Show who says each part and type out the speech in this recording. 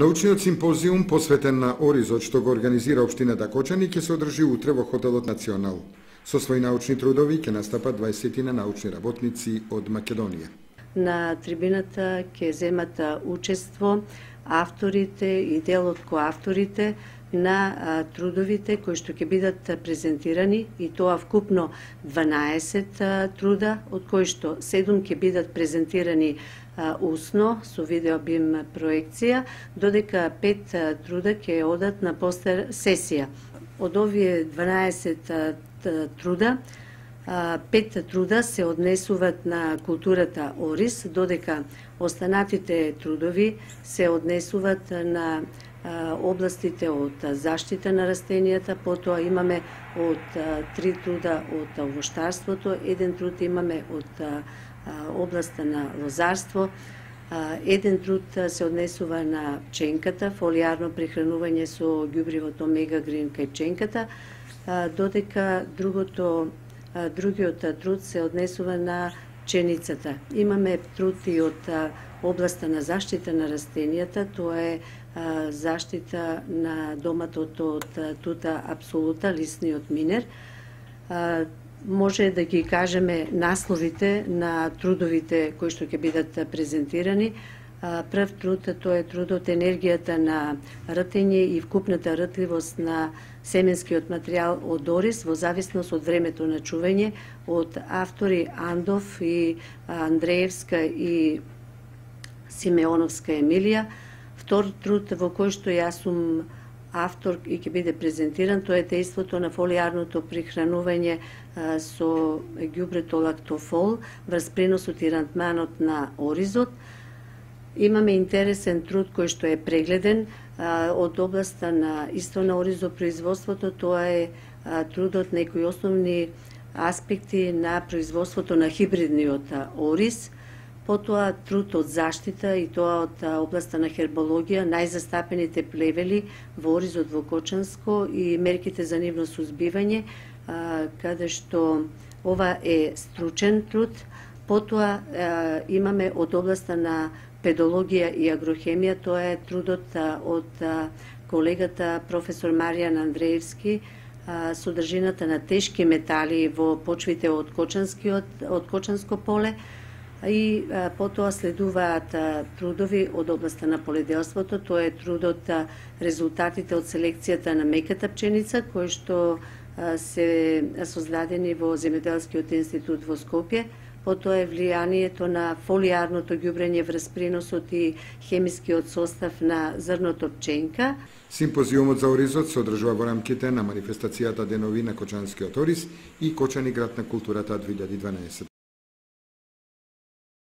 Speaker 1: Научниот симпозиум посветен на Оризот што го организира општината Кочани ќе се одржи утре во хотелот Национал. Со своји научни трудови ќе настапат 20 научни работници од Македонија.
Speaker 2: На трибината ќе земат учество авторите и дел од коавторите на трудовите кои што ќе бидат презентирани, и тоа вкупно 12 труда, од кои што 7 ќе бидат презентирани усно со видеобим проекција, додека 5 труда ќе одат на постер сесија. Од овие 12 труда, 5 труда се однесуваат на културата Орис, додека останатите трудови се однесуваат на областите од заштита на растенијата, потоа имаме од 3 труда од овоштарството, 1 труд имаме од областа на лозарство, 1 труд се однесува на пченката, фолиарно прихранување со ѓубривото Омега Грин кај пченката, додека другиот труд се однесува на пченицата. Имаме труд и од областа на заштита на растенијата, тоа е заштита на доматото од тута абсолута, лисниот минер. Може да ги кажеме насловите на трудовите кои што ќе бидат презентирани. Прв труд, тоа е трудот енергијата на ртење и вкупната ртливост на семенскиот материјал од Орис во зависност од времето на чување, од автори Андов и Андреевска и Симеоновска Емилија. Втор труд во кој што јас сум автор и ќе биде презентиран, тоа е дејството на фолиарното прихранување со ѓубрето лактофол врз преносот и рандманот на оризот. Имаме интересен труд кој што е прегледен од областа на исто на оризопроизводството, тоа е трудот некои основни аспекти на производството на хибридниот ориз, потоа труд од заштита и тоа од областа на хербологија, најзастапените плевели во оризот во Кочанско и мерките за нивно сузбивање, каде што ова е стручен труд. Потоа имаме од областа на педологија и агрохемија, тоа е трудот од колегата професор Маријан Андреевски, содржината на тешки метали во почвите од Кочанско поле, и потоа следуваат трудови од областа на поледелството, тоа е трудот резултатите од селекцијата на меката пченица, кои што се создадени во Земјоделскиот институт во Скопје. Потоа е влијанието на фолиарното ѓубрење врз преносот и хемискиот состав на зрното пченка.
Speaker 1: Симпозиумот за Оризот се одржува во рамките на манифестацијата Денови на Кочанскиот Ориз и Кочани град на културата 2012.